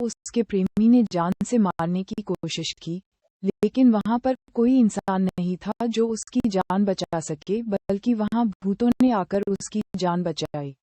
उसके प्रेमी ने जान से मारने की कोशिश की, लेकिन वहां पर कोई इंसान नहीं था जो उसकी जान बचा सके, बल्कि वहां भूतों ने आकर उसकी जान बचाई।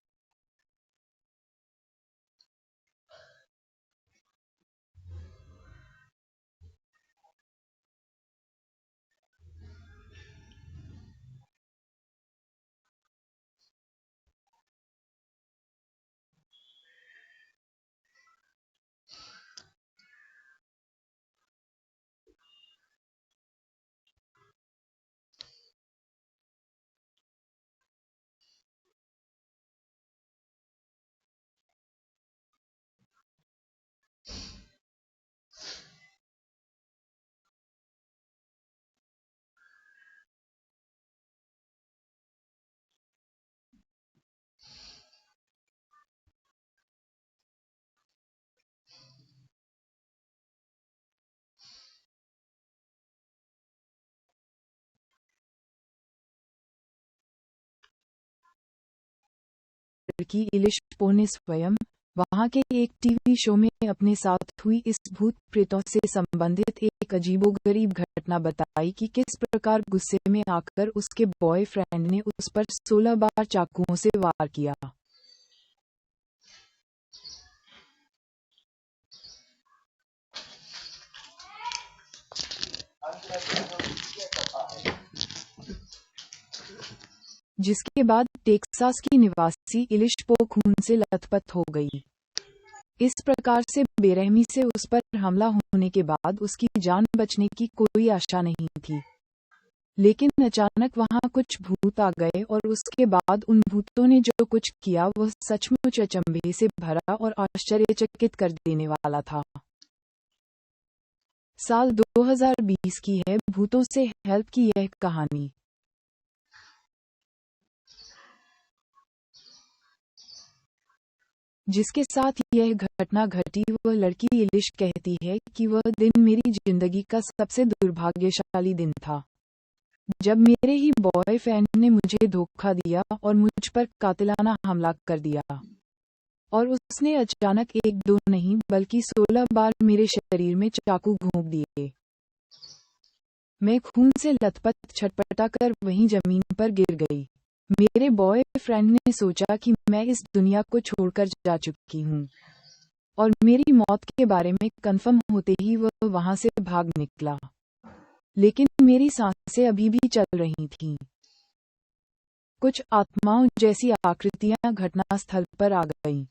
लड़की इलिश पो ने स्वयं वहां के एक टीवी शो में अपने साथ हुई इस भूत प्रेतों से संबंधित एक अजीबोगरीब घटना बताई कि किस प्रकार गुस्से में आकर उसके बॉयफ्रेंड ने उस पर 16 बार चाकुओं से वार किया। जिसके बाद टेक्सास की निवासी इलिश पो खून से लथपथ हो गई। इस प्रकार से बेरहमी से उस पर हमला होने के बाद उसकी जान बचने की कोई आशा नहीं थी। लेकिन अचानक वहां कुछ भूत आ गए और उसके बाद उन भूतों ने जो कुछ किया वह सचमुच अचंभे से भरा और आश्चर्यचकित कर देने वाला था। साल 2020 की है भूतों से हेल्प की यह कहानी। जिसके साथ यह घटना घटी वह लड़की इलिश कहती है कि वह दिन मेरी जिंदगी का सबसे दुर्भाग्यशाली दिन था, जब मेरे ही बॉयफ्रेंड ने मुझे धोखा दिया और मुझ पर कातिलाना हमला कर दिया। और उसने अचानक एक दो नहीं बल्कि 16 बार मेरे शरीर में चाकू घोंप दिए। मैं खून से लथपथ छटपटा कर वहीं जमीन पर गिर गई। मेरे बॉयफ्रेंड ने सोचा कि मैं इस दुनिया को छोड़कर जा चुकी हूँ और मेरी मौत के बारे में कंफर्म होते ही वह वहां से भाग निकला, लेकिन मेरी सांसें अभी भी चल रही थीं। कुछ आत्माओं जैसी आकृतियां घटनास्थल पर आ गईं।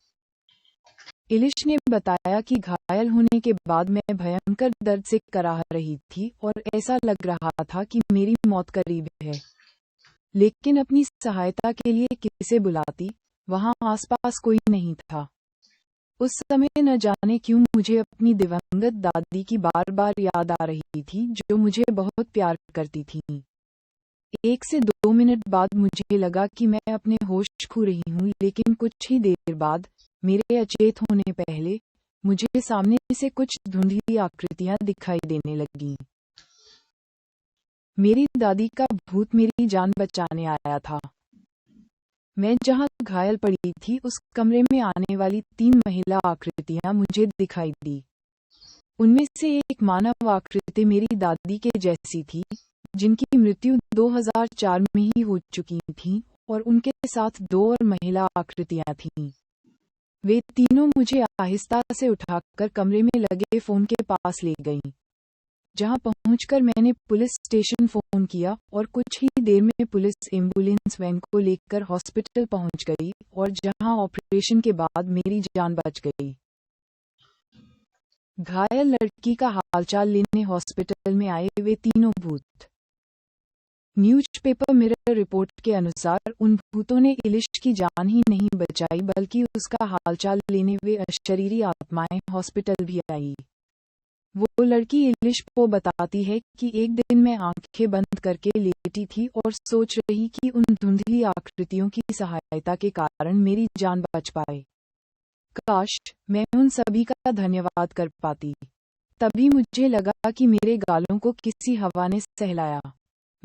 इलिश ने बताया कि घायल होने के बाद मैं भयंकर दर्द से कराह रही थी और ऐसा लग रहा था कि मेरी मौत करीब है, लेकिन अपनी सहायता के लिए किसे बुलाती, वहां आसपास कोई नहीं था। उस समय न जाने क्यों मुझे अपनी दिवंगत दादी की बार बार याद आ रही थी जो मुझे बहुत प्यार करती थी। 1 से 2 मिनट बाद मुझे लगा कि मैं अपने होश खो रही हूँ, लेकिन कुछ ही देर बाद मेरे अचेत होने पहले मुझे सामने से कुछ धुंधली आकृतियां दिखाई देने लगीं। मेरी दादी का भूत मेरी जान बचाने आया था। मैं जहां घायल पड़ी थी उस कमरे में आने वाली 3 महिला आकृतियां मुझे दिखाई दी। उनमें से एक मानव आकृति मेरी दादी के जैसी थी, जिनकी मृत्यु 2004 में ही हो चुकी थी, और उनके साथ 2 और महिला आकृतियां थीं। वे तीनों मुझे आहिस्ता से उठाकर कमरे में लगे फोन के पास ले गईं, जहां पहुंचकर मैंने पुलिस स्टेशन फोन किया और कुछ ही देर में पुलिस एम्बुलेंस वैन को लेकर हॉस्पिटल पहुंच गई और जहां ऑपरेशन के बाद मेरी जान बच गई। घायल लड़की का हालचाल लेने हॉस्पिटल में आए वे तीनों भूत। न्यूज़पेपर मिरर रिपोर्ट के अनुसार उन भूतों ने इलिश की जान ही नहीं बचाई बल्कि उसका हालचाल लेने वे अशरीरी आत्माएं हॉस्पिटल भी आई। वो लड़की इलिश को बताती है कि एक दिन मैं आंखें बंद करके लेटी थी और सोच रही कि उन धुंधली आकृतियों की सहायता के कारण मेरी जान बच पाए। काश मैं उन सभी का धन्यवाद कर पाती। तभी मुझे लगा कि मेरे गालों को किसी हवा ने सहलाया।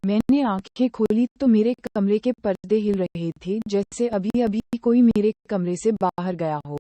मैंने आंखें खोली तो मेरे कमरे के पर्दे हिल रहे थे, जैसे अभी अभी कोई मेरे कमरे से बाहर गया हो।